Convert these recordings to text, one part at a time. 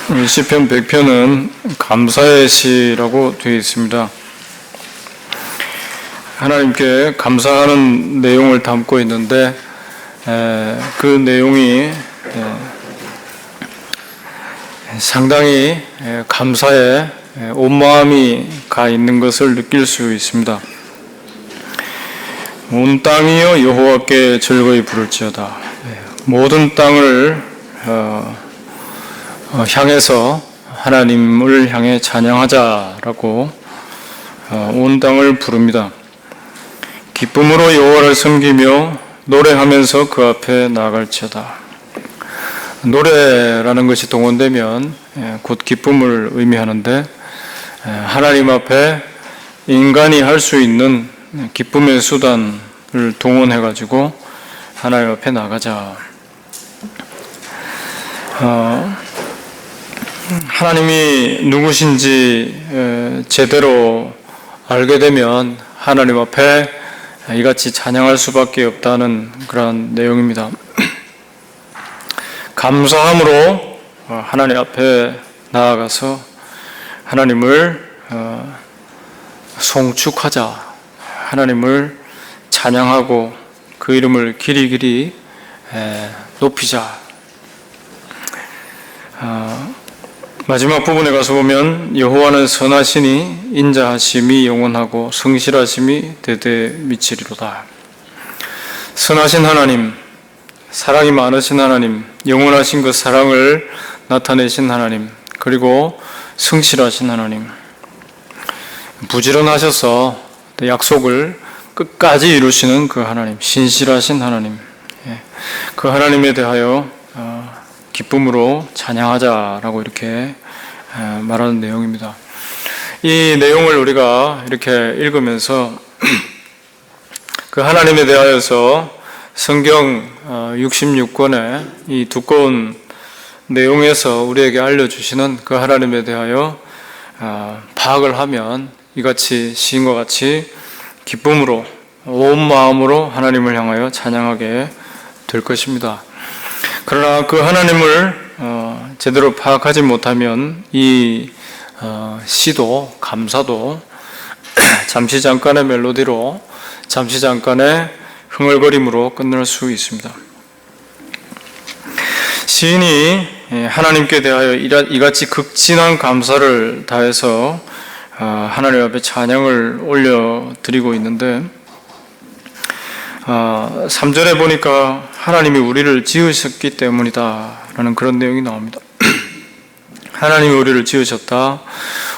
시편 100편은 감사의 시라고 되어 있습니다. 하나님께 감사하는 내용을 담고 있는데 그 내용이 상당히 감사에 온 마음이 가 있는 것을 느낄 수 있습니다. 온 땅이여 여호와께 즐거이 부를지어다. 모든 땅을 향해서 하나님을 향해 찬양하자라고 온 땅을 부릅니다. 기쁨으로 여호와를 섬기며 노래하면서 그 앞에 나아갈지어다. 노래라는 것이 동원되면 곧 기쁨을 의미하는데 하나님 앞에 인간이 할 수 있는 기쁨의 수단을 동원해가지고 하나님 앞에 나가자. 하나님이 누구신지 제대로 알게 되면 하나님 앞에 이같이 찬양할 수밖에 없다는 그런 내용입니다. 감사함으로 하나님 앞에 나아가서 하나님을 송축하자. 하나님을 찬양하고 그 이름을 길이 높이자. 마지막 부분에 가서 보면 여호와는 선하시니 인자하심이 영원하고 성실하심이 대대 미치리로다. 선하신 하나님, 사랑이 많으신 하나님, 영원하신 그 사랑을 나타내신 하나님, 그리고 성실하신 하나님, 부지런하셔서 약속을 끝까지 이루시는 그 하나님, 신실하신 하나님, 그 하나님에 대하여 기쁨으로 찬양하자라고 이렇게 말하는 내용입니다. 이 내용을 우리가 이렇게 읽으면서 그 하나님에 대하여서 성경 66권의 이 두꺼운 내용에서 우리에게 알려주시는 그 하나님에 대하여 파악을 하면 이같이 시인과 같이 기쁨으로 온 마음으로 하나님을 향하여 찬양하게 될 것입니다. 그러나 그 하나님을 제대로 파악하지 못하면 이 시도 감사도 잠시 잠깐의 멜로디로 잠시 잠깐의 흥얼거림으로 끝날 수 있습니다. 시인이 하나님께 대하여 이같이 극진한 감사를 다해서 하나님 앞에 찬양을 올려드리고 있는데 3절에 보니까 하나님이 우리를 지으셨기 때문이다 라는 그런 내용이 나옵니다. 하나님이 우리를 지으셨다.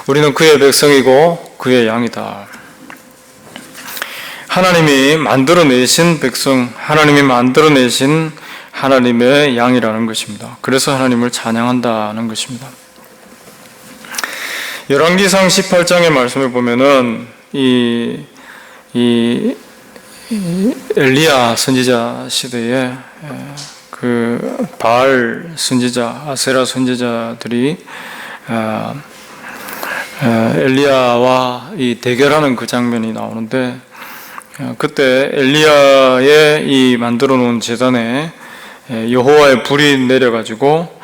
우리는 그의 백성이고 그의 양이다. 하나님이 만들어내신 백성, 하나님이 만들어내신 하나님의 양이라는 것입니다. 그래서 하나님을 찬양한다는 것입니다. 열왕기상 18장의 말씀을 보면은 엘리야 선지자 시대에 그 바알 선지자, 아세라 선지자들이 엘리야와 이 대결하는 그 장면이 나오는데 그때 엘리야의 이 만들어 놓은 제단에 여호와의 불이 내려가지고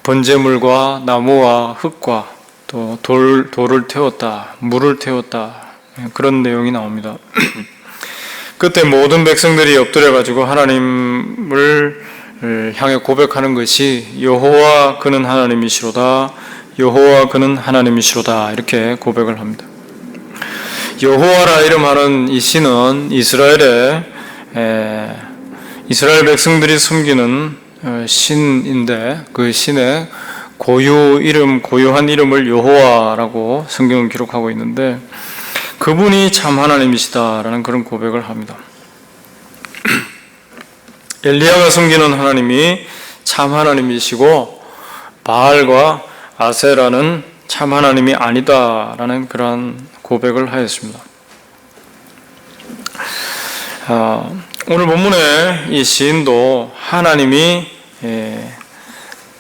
번제물과 나무와 흙과 또 돌을 태웠다, 물을 태웠다 그런 내용이 나옵니다. 그때 모든 백성들이 엎드려가지고 하나님을 향해 고백하는 것이 여호와 그는 하나님이시로다, 여호와 그는 하나님이시로다 이렇게 고백을 합니다. 여호와라 이름하는 이 신은 이스라엘 백성들이 숨기는 신인데 그 신의 고유한 이름을 여호와라고 성경은 기록하고 있는데 그분이 참 하나님이시다라는 그런 고백을 합니다. 엘리야가 섬기는 하나님이 참 하나님이시고 바알과 아세라는 참 하나님이 아니다라는 그러한 고백을 하였습니다. 오늘 본문의 이 시인도 하나님이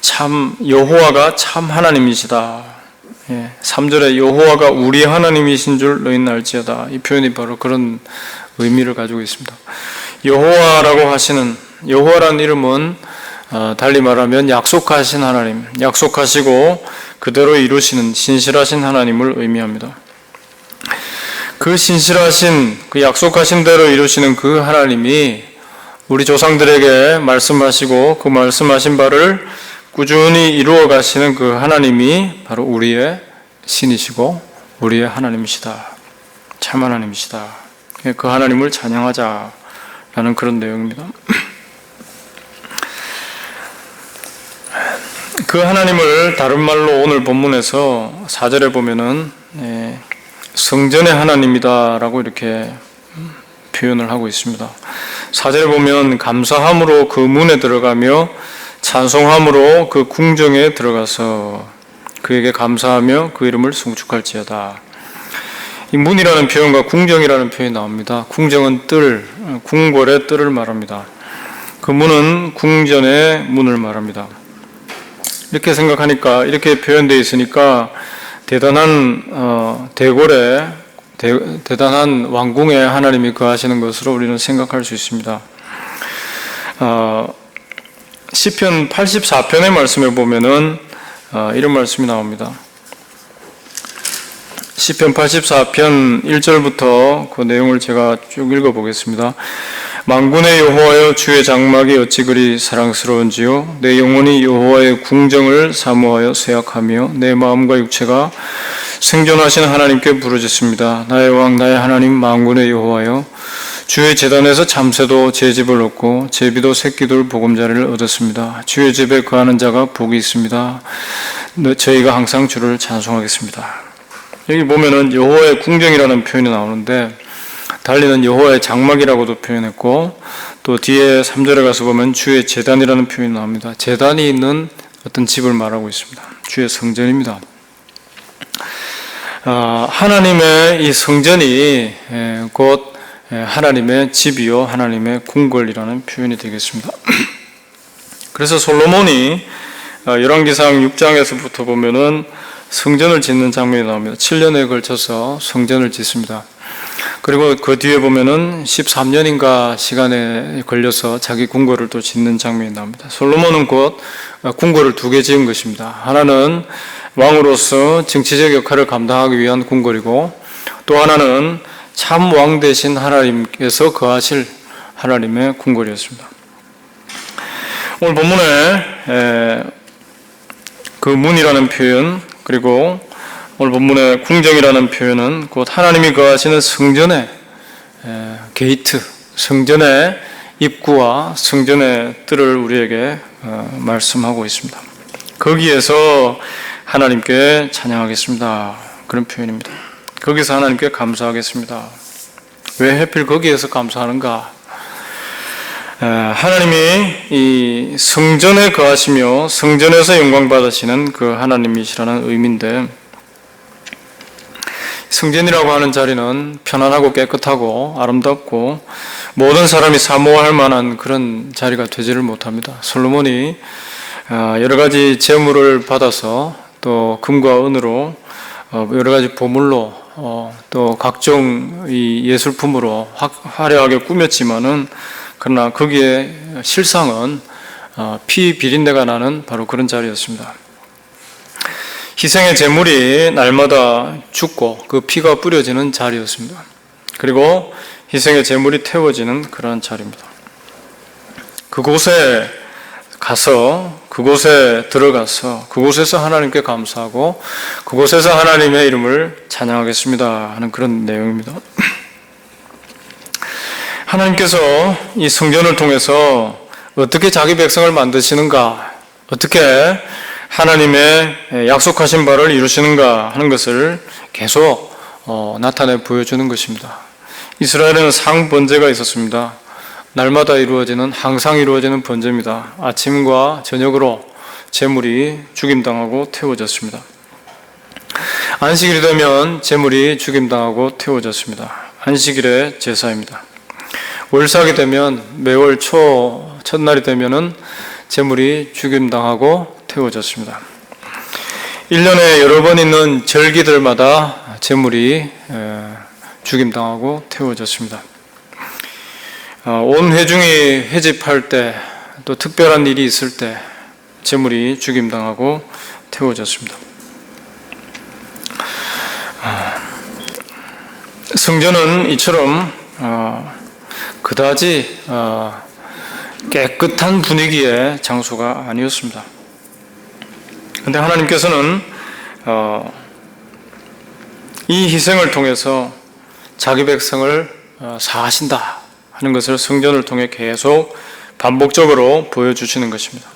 참 여호와가 참 하나님이시다. 3절에 여호와가 우리 하나님이신 줄 너희는 알지어다. 이 표현이 바로 그런 의미를 가지고 있습니다. 여호와라고 하시는, 여호와라는 이름은 달리 말하면 약속하신 하나님, 약속하시고 그대로 이루시는 신실하신 하나님을 의미합니다. 그 신실하신, 그 약속하신 대로 이루시는 그 하나님이 우리 조상들에게 말씀하시고 그 말씀하신 바를 꾸준히 이루어 가시는 그 하나님이 바로 우리의 신이시고 우리의 하나님이시다. 참 하나님이시다. 그 하나님을 찬양하자라는 그런 내용입니다. 그 하나님을 다른 말로 오늘 본문에서 4절에 보면은 성전의 하나님이다라고 이렇게 표현을 하고 있습니다. 4절에 보면 감사함으로 그 문에 들어가며 찬송함으로 그 궁정에 들어가서 그에게 감사하며 그 이름을 송축할지어다. 이 문이라는 표현과 궁정이라는 표현이 나옵니다. 궁정은 뜰, 궁궐의 뜰을 말합니다. 그 문은 궁전의 문을 말합니다. 이렇게 생각하니까, 이렇게 표현되어 있으니까 대단한 대궐에 대단한 왕궁에 하나님이 거하시는 것으로 우리는 생각할 수 있습니다. 시편 84편의 말씀에 보면은 이런 말씀이 나옵니다. 시편 84편 1절부터 그 내용을 제가 쭉 읽어보겠습니다. 만군의 여호와여, 주의 장막이 어찌 그리 사랑스러운지요. 내 영혼이 여호와의 궁정을 사모하여 쇠약하며 내 마음과 육체가 생존하신 하나님께 부르짖습니다. 나의 왕, 나의 하나님, 만군의 여호와여, 주의 제단에서 잠새도 제 집을 얻고 제비도 새끼들 보금자리를 얻었습니다. 주의 집에 거하는 자가 복이 있습니다. 저희가 항상 주를 찬송하겠습니다. 여기 보면은 여호와의 궁정이라는 표현이 나오는데, 달리는 여호와의 장막이라고도 표현했고, 또 뒤에 3절에 가서 보면 주의 제단이라는 표현이 나옵니다. 제단이 있는 어떤 집을 말하고 있습니다. 주의 성전입니다. 하나님의 이 성전이 곧 하나님의 집이요 하나님의 궁궐이라는 표현이 되겠습니다. 그래서 솔로몬이 열왕기상 6장에서부터 보면은 성전을 짓는 장면이 나옵니다. 7년에 걸쳐서 성전을 짓습니다. 그리고 그 뒤에 보면은 13년인가 시간에 걸려서 자기 궁궐을 또 짓는 장면이 나옵니다. 솔로몬은 곧 궁궐을 2개 지은 것입니다. 하나는 왕으로서 정치적 역할을 감당하기 위한 궁궐이고, 또 하나는 참 왕 되신 하나님께서 거하실 하나님의 궁궐이었습니다. 오늘 본문에 그 문이라는 표현, 그리고 오늘 본문의 궁정이라는 표현은 곧 하나님이 거하시는 성전의 게이트, 성전의 입구와 성전의 뜰을 우리에게 말씀하고 있습니다. 거기에서 하나님께 찬양하겠습니다. 그런 표현입니다. 거기서 하나님께 감사하겠습니다. 왜 하필 거기에서 감사하는가? 하나님이 이 성전에 거하시며 성전에서 영광 받으시는 그 하나님이시라는 의미인데, 성전이라고 하는 자리는 편안하고 깨끗하고 아름답고 모든 사람이 사모할 만한 그런 자리가 되지를 못합니다. 솔로몬이 여러 가지 재물을 받아서 또 금과 은으로 여러 가지 보물로 또 각종 이 예술품으로 화려하게 꾸몄지만은, 그러나 거기에 실상은 피 비린내가 나는 바로 그런 자리였습니다. 희생의 제물이 날마다 죽고 그 피가 뿌려지는 자리였습니다. 그리고 희생의 제물이 태워지는 그러한 자리입니다. 그곳에 가서, 그곳에 들어가서 그곳에서 하나님께 감사하고 그곳에서 하나님의 이름을 찬양하겠습니다 하는 그런 내용입니다. 하나님께서 이 성전을 통해서 어떻게 자기 백성을 만드시는가, 어떻게 하나님의 약속하신 바를 이루시는가 하는 것을 계속 나타내 보여주는 것입니다. 이스라엘에는 상번제가 있었습니다. 날마다 이루어지는, 항상 이루어지는 번제입니다. 아침과 저녁으로 제물이 죽임당하고 태워졌습니다. 안식일이 되면 제물이 죽임당하고 태워졌습니다. 안식일의 제사입니다. 월삭이 되면, 매월 초 첫날이 되면은 제물이 죽임당하고 태워졌습니다. 1년에 여러 번 있는 절기들마다 제물이 죽임당하고 태워졌습니다. 온 회중이 회집할 때 또 특별한 일이 있을 때 제물이 죽임당하고 태워졌습니다. 성전은 이처럼 그다지 깨끗한 분위기의 장소가 아니었습니다. 그런데 하나님께서는 이 희생을 통해서 자기 백성을 사하신다 하는 것을 성전을 통해 계속 반복적으로 보여주시는 것입니다.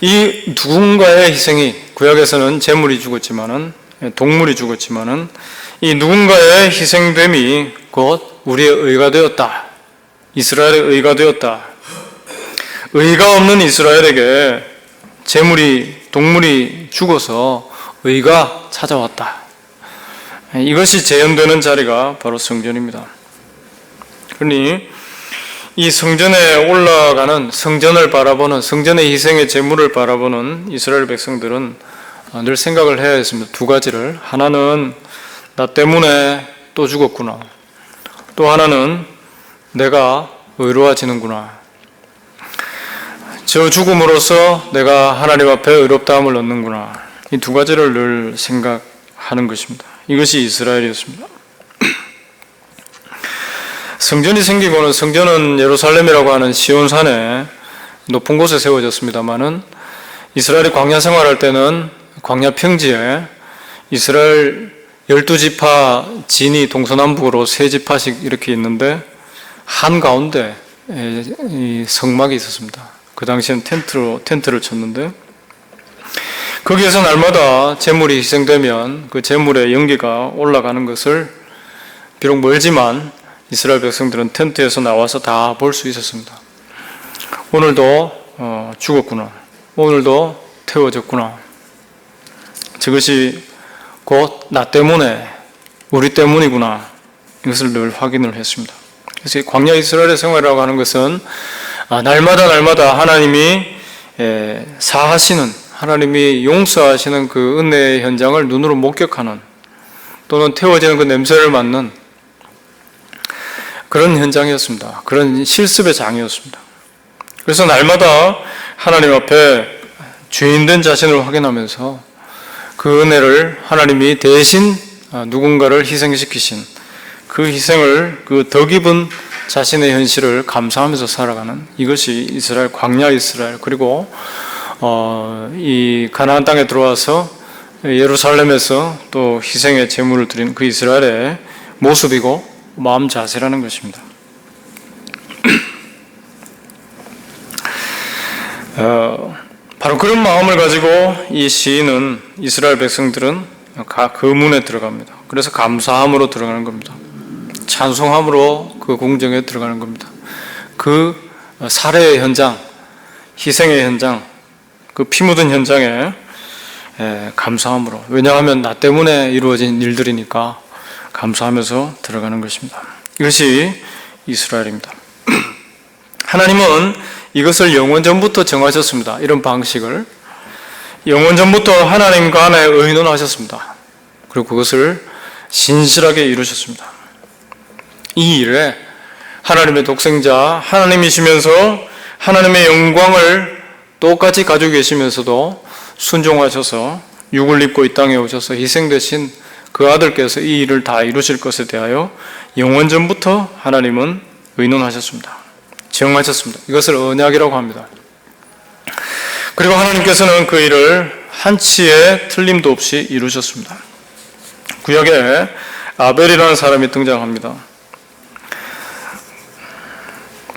이 누군가의 희생이, 구약에서는 제물이 죽었지만은, 동물이 죽었지만은, 이 누군가의 희생됨이 곧 우리의 의가 되었다. 이스라엘의 의가 되었다. 의가 없는 이스라엘에게 동물이 죽어서 의가 찾아왔다. 이것이 재현되는 자리가 바로 성전입니다. 그러니 이 성전에 올라가는, 성전을 바라보는, 성전의 희생의 제물을 바라보는 이스라엘 백성들은 늘 생각을 해야 했습니다. 두 가지를. 하나는 나 때문에 또 죽었구나. 또 하나는 내가 의로워지는구나. 저 죽음으로써 내가 하나님 앞에 의롭다함을 얻는구나. 이 두 가지를 늘 생각하는 것입니다. 이것이 이스라엘이었습니다. 성전이 생기고는, 성전은 예루살렘이라고 하는 시온산에 높은 곳에 세워졌습니다마는, 이스라엘이 광야 생활할 때는 광야 평지에 이스라엘 12지파 진이 동서남북으로 3지파씩 이렇게 있는데 한가운데 이 성막이 있었습니다. 그 당시엔 텐트를 쳤는데, 거기에서 날마다 제물이 희생되면 그 제물의 연기가 올라가는 것을 비록 멀지만 이스라엘 백성들은 텐트에서 나와서 다 볼 수 있었습니다. 오늘도 죽었구나. 오늘도 태워졌구나. 저것이 곧 나 때문에, 우리 때문이구나. 이것을 늘 확인을 했습니다. 그래서 광야 이스라엘의 생활이라고 하는 것은 날마다 하나님이 사하시는, 하나님이 용서하시는 그 은혜의 현장을 눈으로 목격하는, 또는 태워지는 그 냄새를 맡는 그런 현장이었습니다. 그런 실습의 장이었습니다. 그래서 날마다 하나님 앞에 죄인된 자신을 확인하면서 그 은혜를, 하나님이 대신 누군가를 희생시키신 그 희생을, 그 더 깊은 자신의 현실을 감사하면서 살아가는, 이것이 이스라엘, 광야 이스라엘, 그리고 이 가나안 땅에 들어와서 예루살렘에서 또 희생의 제물을 드리는 그 이스라엘의 모습이고 마음 자세라는 것입니다. 바로 그런 마음을 가지고 이 시인은, 이스라엘 백성들은 그 문에 들어갑니다. 그래서 감사함으로 들어가는 겁니다. 찬송함으로 그 공정에 들어가는 겁니다. 그 살해의 현장, 희생의 현장, 그 피 묻은 현장에 감사함으로, 왜냐하면 나 때문에 이루어진 일들이니까 감사하면서 들어가는 것입니다. 이것이 이스라엘입니다. 하나님은 이것을 영원전부터 정하셨습니다. 이런 방식을 영원전부터 하나님과 안에 의논하셨습니다. 그리고 그것을 신실하게 이루셨습니다. 이 일에 하나님의 독생자, 하나님이시면서 하나님의 영광을 똑같이 가지고 계시면서도 순종하셔서 육을 입고 이 땅에 오셔서 희생되신 그 아들께서 이 일을 다 이루실 것에 대하여 영원전부터 하나님은 의논하셨습니다. 정하셨습니다. 이것을 언약이라고 합니다. 그리고 하나님께서는 그 일을 한치의 틀림도 없이 이루셨습니다. 구약에 아벨이라는 사람이 등장합니다.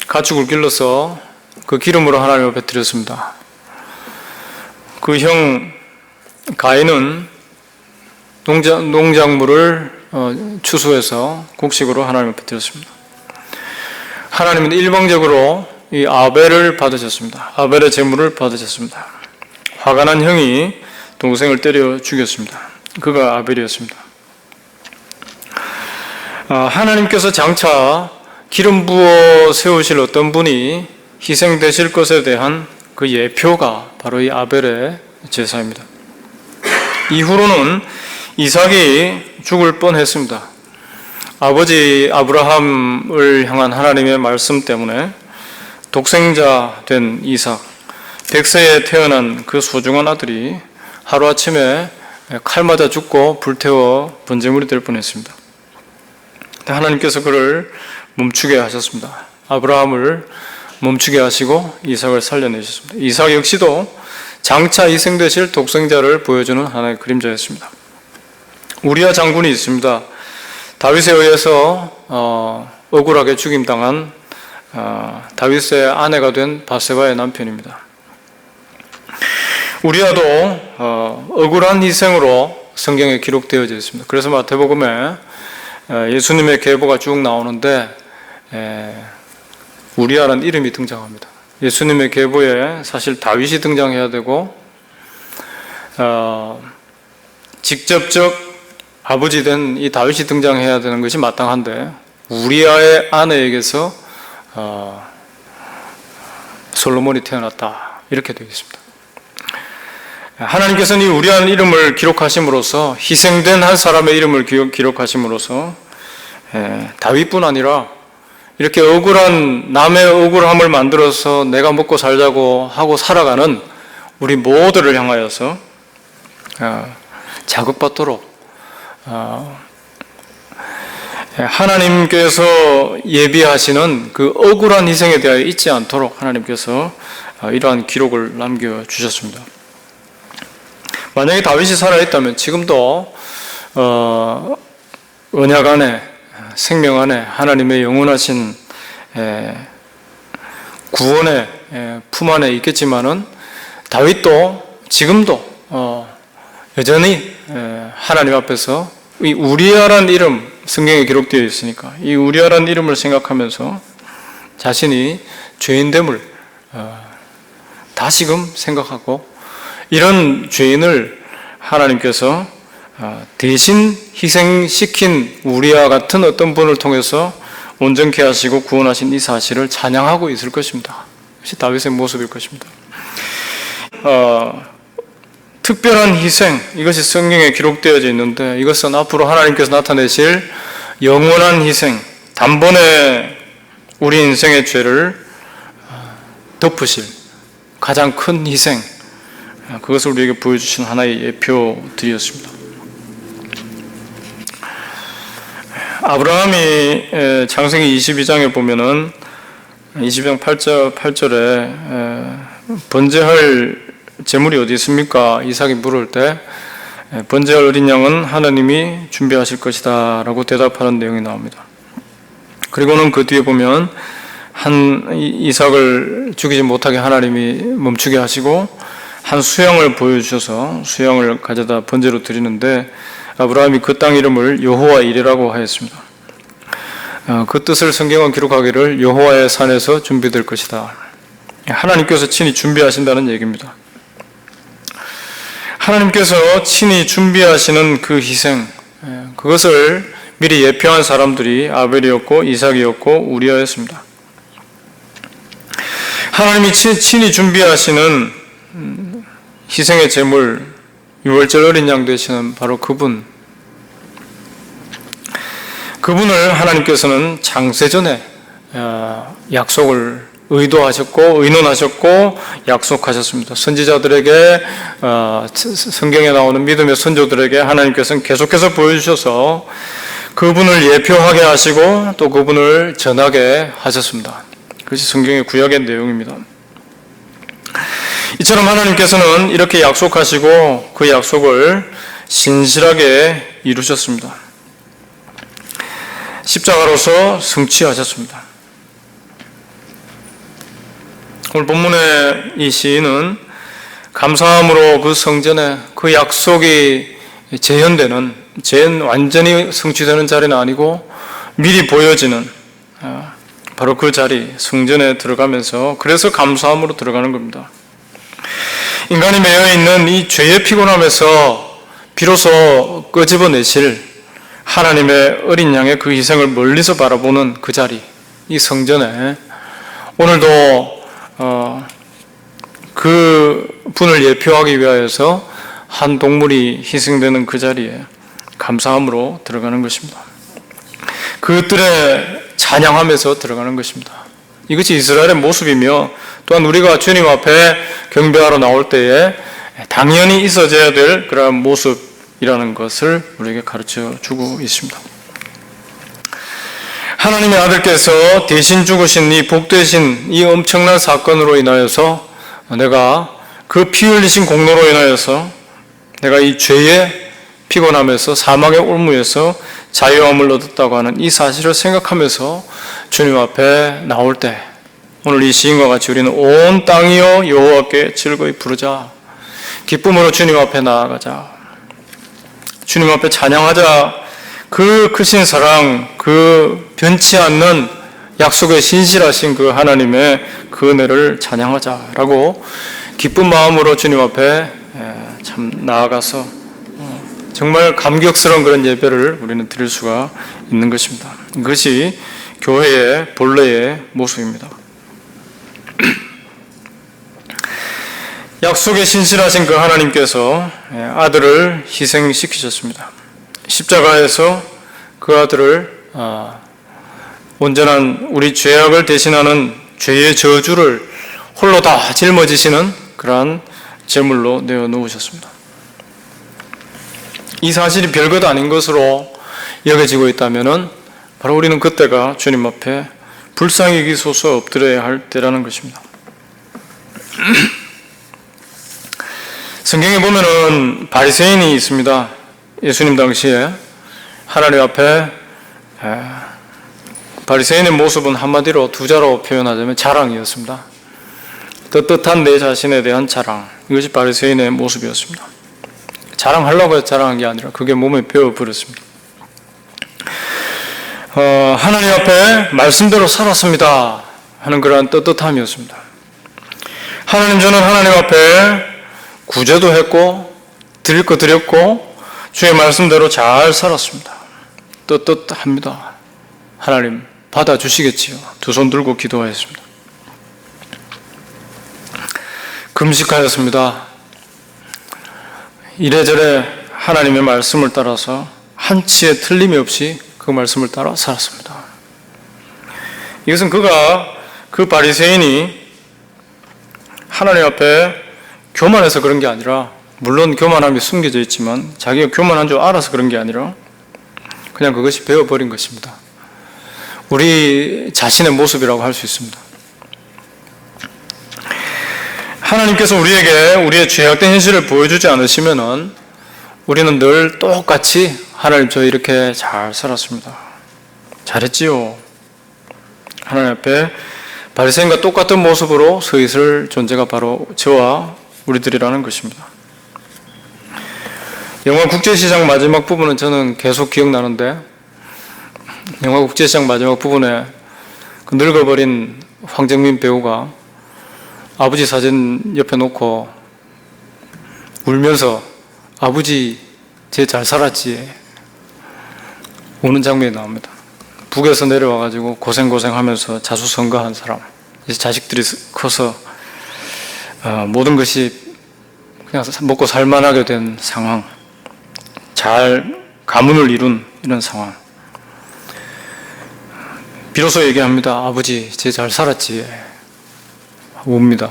가축을 길러서 그 기름으로 하나님 앞에 드렸습니다. 그 형 가인은 농작물을 추수해서 곡식으로 하나님 앞에 드렸습니다. 하나님은 일방적으로 이 아벨을 받으셨습니다. 아벨의 제물을 받으셨습니다. 화가 난 형이 동생을 때려 죽였습니다. 그가 아벨이었습니다. 하나님께서 장차 기름 부어 세우실 어떤 분이 희생되실 것에 대한 그 예표가 바로 이 아벨의 제사입니다. 이후로는 이삭이 죽을 뻔했습니다. 아버지 아브라함을 향한 하나님의 말씀 때문에 독생자 된 이삭, 백세에 태어난 그 소중한 아들이 하루아침에 칼 맞아 죽고 불태워 번제물이 될 뻔했습니다. 하나님께서 그를 멈추게 하셨습니다. 아브라함을 멈추게 하시고 이삭을 살려내셨습니다. 이삭 역시도 장차 희생되실 독생자를 보여주는 하나의 그림자였습니다. 우리아 장군이 있습니다. 다윗에 의해서 억울하게 죽임당한 다윗의 아내가 된 바세바의 남편입니다. 우리아도 억울한 희생으로 성경에 기록되어져 있습니다. 그래서 마태복음에 예수님의 계보가 쭉 나오는데 우리아라는 이름이 등장합니다. 예수님의 계보에 사실 다윗이 등장해야 되고 직접적 아버지 된 이 다윗이 등장해야 되는 것이 마땅한데 우리아의 아내에게서 솔로몬이 태어났다 이렇게 되어 있습니다. 하나님께서는 이 우리아라는 이름을 기록하심으로써 희생된 한 사람의 이름을 기록하심으로써 다윗뿐 아니라 이렇게 억울한 남의 억울함을 만들어서 내가 먹고 살자고 하고 살아가는 우리 모두를 향하여서 자극받도록 하나님께서 예비하시는 그 억울한 희생에 대하여 잊지 않도록 하나님께서 이러한 기록을 남겨주셨습니다. 만약에 다윗이 살아있다면 지금도 언약 안에 생명 안에 하나님의 영원하신 구원의 품 안에 있겠지만은 다윗도 지금도 여전히 하나님 앞에서 이 우리아라는 이름 성경에 기록되어 있으니까 이 우리아라는 이름을 생각하면서 자신이 죄인됨을 다시금 생각하고 이런 죄인을 하나님께서 대신 희생시킨 우리와 같은 어떤 분을 통해서 온전케 하시고 구원하신 이 사실을 찬양하고 있을 것입니다. 이것이 다윗의 모습일 것입니다. 특별한 희생, 이것이 성경에 기록되어져 있는데 이것은 앞으로 하나님께서 나타내실 영원한 희생, 단번에 우리 인생의 죄를 덮으실 가장 큰 희생, 그것을 우리에게 보여주신 하나의 예표들이었습니다. 아브라함이 창세기 22장에 보면은 22장 8절에 번제할 제물이 어디 있습니까? 이삭이 물을 때 번제할 어린 양은 하나님이 준비하실 것이다 라고 대답하는 내용이 나옵니다. 그리고는 그 뒤에 보면 이삭을 죽이지 못하게 하나님이 멈추게 하시고 한 수양을 보여주셔서 수양을 가져다 번제로 드리는데 아브라함이 그 땅 이름을 여호와 이레라고 하였습니다. 그 뜻을 성경은 기록하기를 여호와의 산에서 준비될 것이다. 하나님께서 친히 준비하신다는 얘기입니다. 하나님께서 친히 준비하시는 그 희생, 그것을 미리 예표한 사람들이 아벨이었고 이삭이었고 우리아였습니다. 하나님이 친히 준비하시는 희생의 제물, 유월절 어린 양 되시는 바로 그분을 하나님께서는 장세전에 약속을 의도하셨고 의논하셨고 약속하셨습니다. 선지자들에게 성경에 나오는 믿음의 선조들에게 하나님께서는 계속해서 보여주셔서 그분을 예표하게 하시고 또 그분을 전하게 하셨습니다. 그것이 성경의 구약의 내용입니다. 이처럼 하나님께서는 이렇게 약속하시고 그 약속을 신실하게 이루셨습니다. 십자가로서 성취하셨습니다. 오늘 본문의 이 시인은 감사함으로 그 성전에 그 약속이 재현되는, 완전히 성취되는 자리는 아니고 미리 보여지는 바로 그 자리, 성전에 들어가면서 그래서 감사함으로 들어가는 겁니다. 인간이 매여있는 이 죄의 피곤함에서 비로소 끄집어내실 하나님의 어린 양의 그 희생을 멀리서 바라보는 그 자리, 이 성전에 오늘도 그 분을 예표하기 위하여서 한 동물이 희생되는 그 자리에 감사함으로 들어가는 것입니다. 그 뜰에 찬양하면서 들어가는 것입니다. 이것이 이스라엘의 모습이며 또한 우리가 주님 앞에 경배하러 나올 때에 당연히 있어져야 될 그러한 모습이라는 것을 우리에게 가르쳐 주고 있습니다. 하나님의 아들께서 대신 죽으신 이 복되신 이 엄청난 사건으로 인하여서 내가 그 피 흘리신 공로로 인하여서 내가 이 죄의 피곤함에서 사망의 올무에서 자유함을 얻었다고 하는 이 사실을 생각하면서 주님 앞에 나올 때 오늘 이 시인과 같이 우리는 온 땅이여 여호와께 즐거이 부르자, 기쁨으로 주님 앞에 나아가자, 주님 앞에 찬양하자. 그 크신 사랑, 그 변치 않는 약속에 신실하신 그 하나님의 그 은혜를 찬양하자라고 기쁜 마음으로 주님 앞에 참 나아가서 정말 감격스러운 그런 예배를 우리는 드릴 수가 있는 것입니다. 이것이 교회의 본래의 모습입니다. 약속에 신실하신 그 하나님께서 아들을 희생시키셨습니다. 십자가에서 그 아들을 온전한 우리 죄악을 대신하는 죄의 저주를 홀로 다 짊어지시는 그러한 제물로 내어놓으셨습니다. 이 사실이 별것 아닌 것으로 여겨지고 있다면 바로 우리는 그때가 주님 앞에 불쌍히 여기소서 엎드려야 할 때라는 것입니다. 성경에 보면은 바리새인이 있습니다. 예수님 당시에 하나님 앞에 바리새인의 모습은 한마디로 두 자로 표현하자면 자랑이었습니다. 떳떳한 내 자신에 대한 자랑, 이것이 바리새인의 모습이었습니다. 자랑하려고 해서 자랑한 게 아니라 그게 몸에 배어버렸습니다. 하나님 앞에 말씀대로 살았습니다 하는 그러한 떳떳함이었습니다. 하나님, 저는 하나님 앞에 구제도 했고 드릴 거 드렸고 주의 말씀대로 잘 살았습니다. 떳떳합니다. 하나님 받아주시겠지요. 두 손 들고 기도하였습니다. 금식하였습니다. 이래저래 하나님의 말씀을 따라서 한치의 틀림이 없이 그 말씀을 따라 살았습니다. 이것은 그 바리새인이 하나님 앞에 교만해서 그런 게 아니라, 물론 교만함이 숨겨져 있지만 자기가 교만한 줄 알아서 그런 게 아니라 그냥 그것이 배워버린 것입니다. 우리 자신의 모습이라고 할 수 있습니다. 하나님께서 우리에게 우리의 죄악된 현실을 보여주지 않으시면은 우리는 늘 똑같이 하나님 저 이렇게 잘 살았습니다. 잘했지요. 하나님 앞에 바리새인과 똑같은 모습으로 서 있을 존재가 바로 저와 우리들이라는 것입니다. 영화 국제시장 마지막 부분은 저는 계속 기억나는데, 영화 국제시장 마지막 부분에 그 늙어버린 황정민 배우가 아버지 사진 옆에 놓고 울면서 아버지 쟤 잘 살았지 우는 장면이 나옵니다. 북에서 내려와가지고 고생하면서 자수성가한 사람, 이제 자식들이 커서 모든 것이 그냥 먹고 살만하게 된 상황, 잘 가문을 이룬 이런 상황. 비로소 얘기합니다. 아버지 쟤 잘 살았지 웁니다.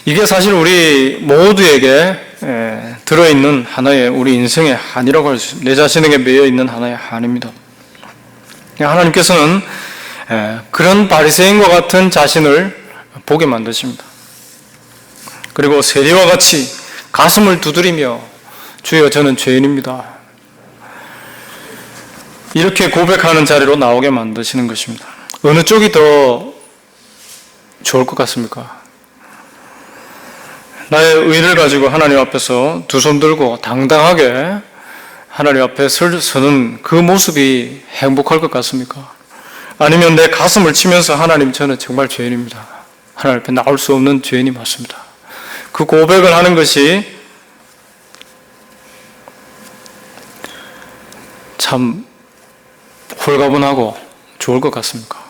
이게 사실 우리 모두에게 들어있는 하나의 우리 인생의 한이라고 할 수 있습니다. 내 자신에게 매여있는 하나의 한입니다. 하나님께서는 그런 바리새인과 같은 자신을 보게 만드십니다. 그리고 세리와 같이 가슴을 두드리며 주여 저는 죄인입니다, 이렇게 고백하는 자리로 나오게 만드시는 것입니다. 어느 쪽이 더 좋을 것 같습니까? 나의 의를 가지고 하나님 앞에서 두 손 들고 당당하게 하나님 앞에 서는 그 모습이 행복할 것 같습니까? 아니면 내 가슴을 치면서 하나님 저는 정말 죄인입니다, 하나님 앞에 나올 수 없는 죄인이 맞습니다, 그 고백을 하는 것이 참 홀가분하고 좋을 것 같습니까?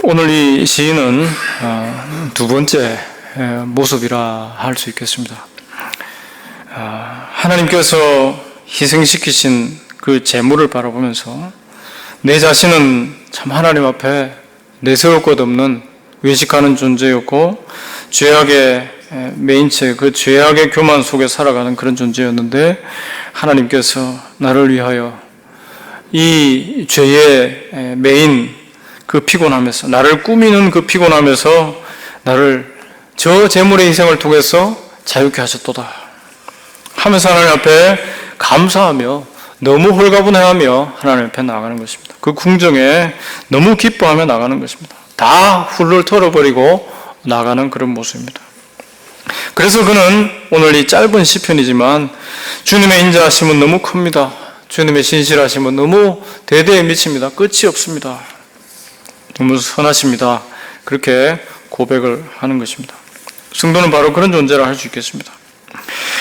오늘 이 시인은 두 번째 모습이라 할 수 있겠습니다. 하나님께서 희생시키신 그 재물을 바라보면서 내 자신은 참 하나님 앞에 내세울 것 없는 외식하는 존재였고 죄악의 메인체, 그 죄악의 교만 속에 살아가는 그런 존재였는데 하나님께서 나를 위하여 이 죄의 메인 그 피곤함에서, 나를 꾸미는 그 피곤함에서 나를 저 재물의 희생을 통해서 자유케 하셨도다 하면서 하나님 앞에 감사하며 너무 홀가분해하며 하나님 앞에 나아가는 것입니다. 그 궁정에 너무 기뻐하며 나가는 것입니다. 다 훌훌 털어버리고 나가는 그런 모습입니다. 그래서 그는 오늘 이 짧은 시편이지만 주님의 인자하심은 너무 큽니다. 주님의 신실하심은 너무 대대에 미칩니다. 끝이 없습니다. 너무 선하십니다. 그렇게 고백을 하는 것입니다. 성도는 바로 그런 존재라 할 수 있겠습니다.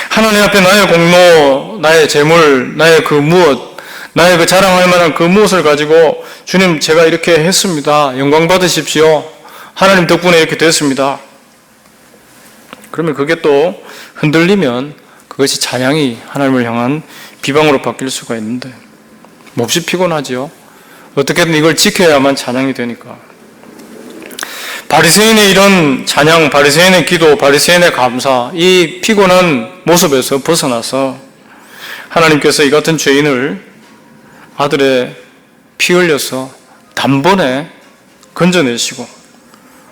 하나님 앞에 나의 공로, 나의 재물, 나의 그 무엇, 나의 그 자랑할 만한 그 무엇을 가지고 주님 제가 이렇게 했습니다. 영광 받으십시오. 하나님 덕분에 이렇게 됐습니다. 그러면 그게 또 흔들리면 그것이 찬양이 하나님을 향한 비방으로 바뀔 수가 있는데 몹시 피곤하지요. 어떻게든 이걸 지켜야만 찬양이 되니까. 바리새인의 이런 찬양, 바리새인의 기도, 바리새인의 감사, 이 피곤한 모습에서 벗어나서 하나님께서 이 같은 죄인을 아들의 피 흘려서 단번에 건져내시고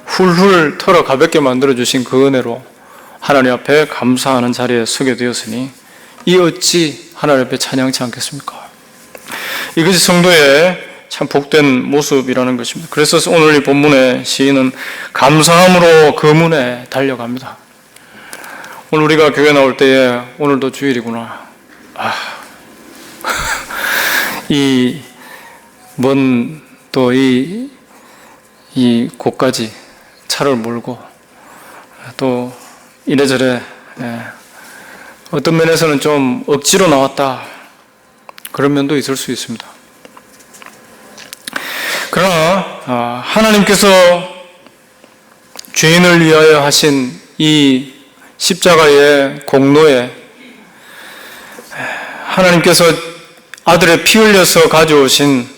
훌훌 털어 가볍게 만들어주신 그 은혜로 하나님 앞에 감사하는 자리에 서게 되었으니 이 어찌 하나님 앞에 찬양치 않겠습니까? 이것이 성도의 참 복된 모습이라는 것입니다. 그래서 오늘 이 본문의 시인은 감사함으로 그 문에 달려갑니다. 오늘 우리가 교회 나올 때에 오늘도 주일이구나. 이 먼 또 이 곳까지 차를 몰고 또 이래저래 어떤 면에서는 좀 억지로 나왔다 그런 면도 있을 수 있습니다. 그러나 하나님께서 죄인을 위하여 하신 이 십자가의 공로에 하나님께서 아들의 피 흘려서 가져오신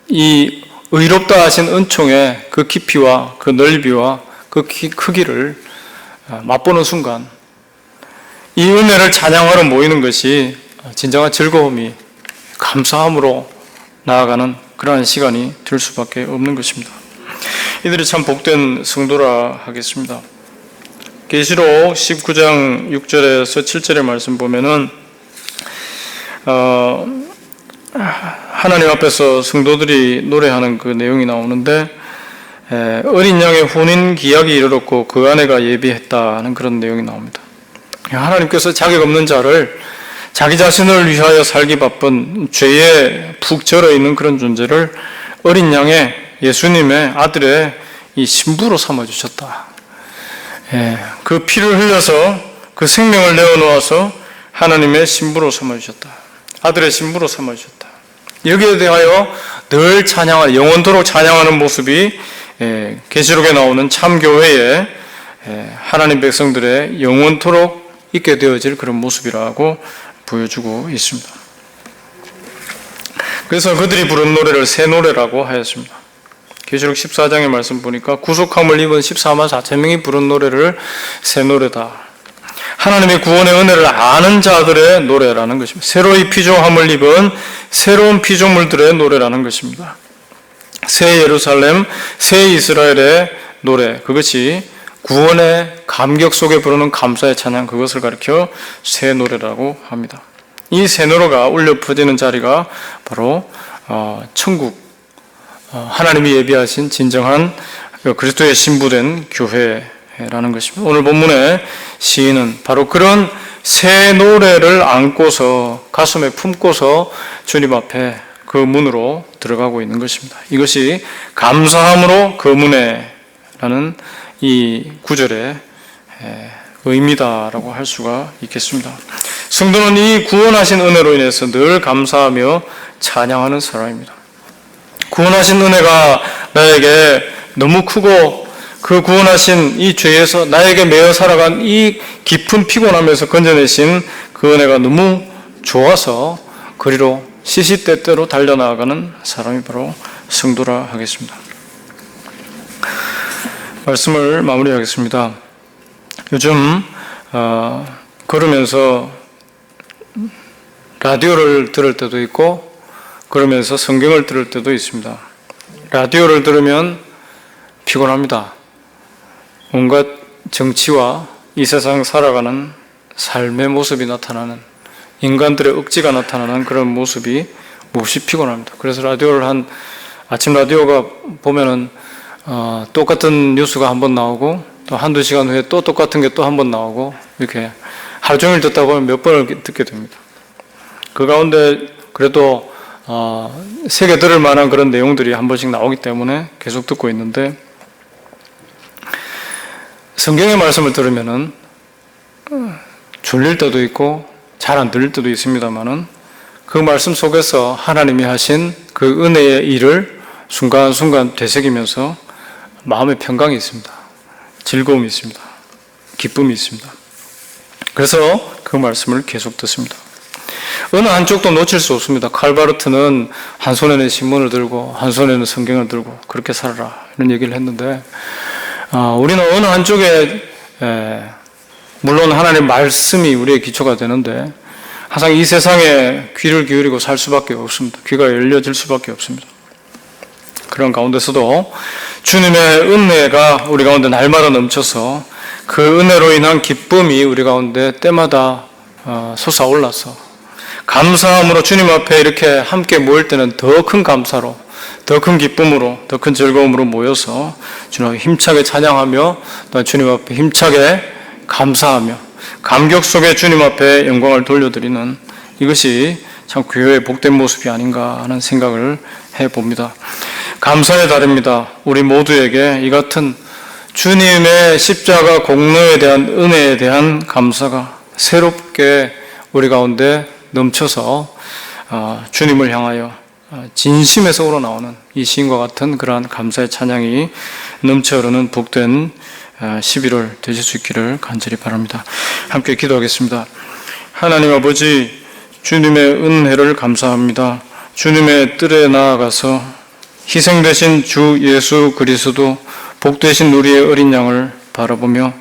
이 의롭다 하신 은총의 그 깊이와 그 넓이와 그 크기를 맛보는 순간 이 은혜를 찬양하러 모이는 것이 진정한 즐거움이 감사함으로 나아가는 그러한 시간이 될 수밖에 없는 것입니다. 이들이 참 복된 성도라 하겠습니다. 계시록 19장 6절에서 7절의 말씀 보면은 하나님 앞에서 성도들이 노래하는 그 내용이 나오는데 어린 양의 혼인 기약이 이르렀고 그 아내가 예비했다는 그런 내용이 나옵니다. 하나님께서 자격 없는 자를 자기 자신을 위하여 살기 바쁜 죄에 푹 절어있는 그런 존재를 어린 양의 예수님의 아들의 이 신부로 삼아주셨다. 그 피를 흘려서 그 생명을 내어놓아서 하나님의 신부로 삼아주셨다. 아들의 신부로 삼아주셨다. 여기에 대하여 늘 찬양하는, 영원토록 찬양하는 모습이 계시록에 나오는 참교회에 하나님 백성들의 영원토록 있게 되어질 그런 모습이라고 보여주고 있습니다. 그래서 그들이 부른 노래를 새 노래라고 하였습니다. 계시록 14장의 말씀 보니까 구속함을 입은 14만 4천 명이 부른 노래를 새 노래다. 하나님의 구원의 은혜를 아는 자들의 노래라는 것입니다. 새로이 피조함을 입은 새로운 피조물들의 노래라는 것입니다. 새 예루살렘, 새 이스라엘의 노래, 그것이 구원의 감격 속에 부르는 감사의 찬양, 그것을 가리켜 새 노래라고 합니다. 이 새 노래가 울려 퍼지는 자리가 바로 천국, 하나님이 예비하신 진정한 그리스도의 신부된 교회라는 것입니다. 오늘 본문의 시인은 바로 그런 새 노래를 안고서 가슴에 품고서 주님 앞에 그 문으로 들어가고 있는 것입니다. 이것이 감사함으로 그 문에라는 이 구절의 의미다라고 할 수가 있겠습니다. 성도는 이 구원하신 은혜로 인해서 늘 감사하며 찬양하는 사람입니다. 구원하신 은혜가 나에게 너무 크고 그 구원하신 이 죄에서 나에게 매여 살아간 이 깊은 피곤함에서 건져내신 그 은혜가 너무 좋아서 그리로 시시때때로 달려나가는 사람이 바로 성도라 하겠습니다. 말씀을 마무리하겠습니다. 요즘 걸으면서 라디오를 들을 때도 있고 그러면서 성경을 들을 때도 있습니다. 라디오를 들으면 피곤합니다. 온갖 정치와 이 세상 살아가는 삶의 모습이 나타나는, 인간들의 억지가 나타나는 그런 모습이 몹시 피곤합니다. 그래서 아침 라디오가 보면은 똑같은 뉴스가 한 번 나오고 또 한두 시간 후에 또 똑같은 게 또 한 번 나오고 이렇게 하루 종일 듣다 보면 몇 번을 듣게 됩니다. 그 가운데 그래도 새겨 들을 만한 그런 내용들이 한 번씩 나오기 때문에 계속 듣고 있는데, 성경의 말씀을 들으면은 졸릴 때도 있고 잘 안 들릴 때도 있습니다만은 그 말씀 속에서 하나님이 하신 그 은혜의 일을 순간순간 되새기면서 마음의 평강이 있습니다. 즐거움이 있습니다. 기쁨이 있습니다. 그래서 그 말씀을 계속 듣습니다. 어느 한쪽도 놓칠 수 없습니다. 칼바르트는 한 손에는 신문을 들고 한 손에는 성경을 들고 그렇게 살아라 이런 얘기를 했는데, 우리는 어느 한쪽에 물론 하나님의 말씀이 우리의 기초가 되는데 항상 이 세상에 귀를 기울이고 살 수밖에 없습니다. 귀가 열려질 수밖에 없습니다. 그런 가운데서도 주님의 은혜가 우리 가운데 날마다 넘쳐서 그 은혜로 인한 기쁨이 우리 가운데 때마다 솟아올라서 감사함으로 주님 앞에 이렇게 함께 모일 때는 더 큰 감사로, 더 큰 기쁨으로, 더 큰 즐거움으로 모여서 주님 앞에 힘차게 찬양하며 또 주님 앞에 힘차게 감사하며 감격 속에 주님 앞에 영광을 돌려드리는, 이것이 참 교회의 복된 모습이 아닌가 하는 생각을 해봅니다. 감사의 달입니다. 우리 모두에게 이 같은 주님의 십자가 공로에 대한 은혜에 대한 감사가 새롭게 우리 가운데 넘쳐서 주님을 향하여 진심에서 우러나오는 이 시인과 같은 그러한 감사의 찬양이 넘쳐 흐르는 복된 11월 되실 수 있기를 간절히 바랍니다. 함께 기도하겠습니다. 하나님 아버지, 주님의 은혜를 감사합니다. 주님의 뜰에 나아가서 희생되신 주 예수 그리스도, 복되신 우리의 어린 양을 바라보며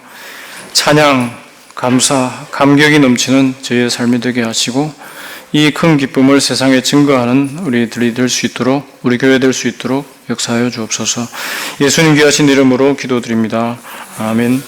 찬양, 감사, 감격이 넘치는 저희의 삶이 되게 하시고 이 큰 기쁨을 세상에 증거하는 우리들이 될 수 있도록, 우리 교회 될 수 있도록 역사하여 주옵소서. 예수님 귀하신 이름으로 기도드립니다. 아멘.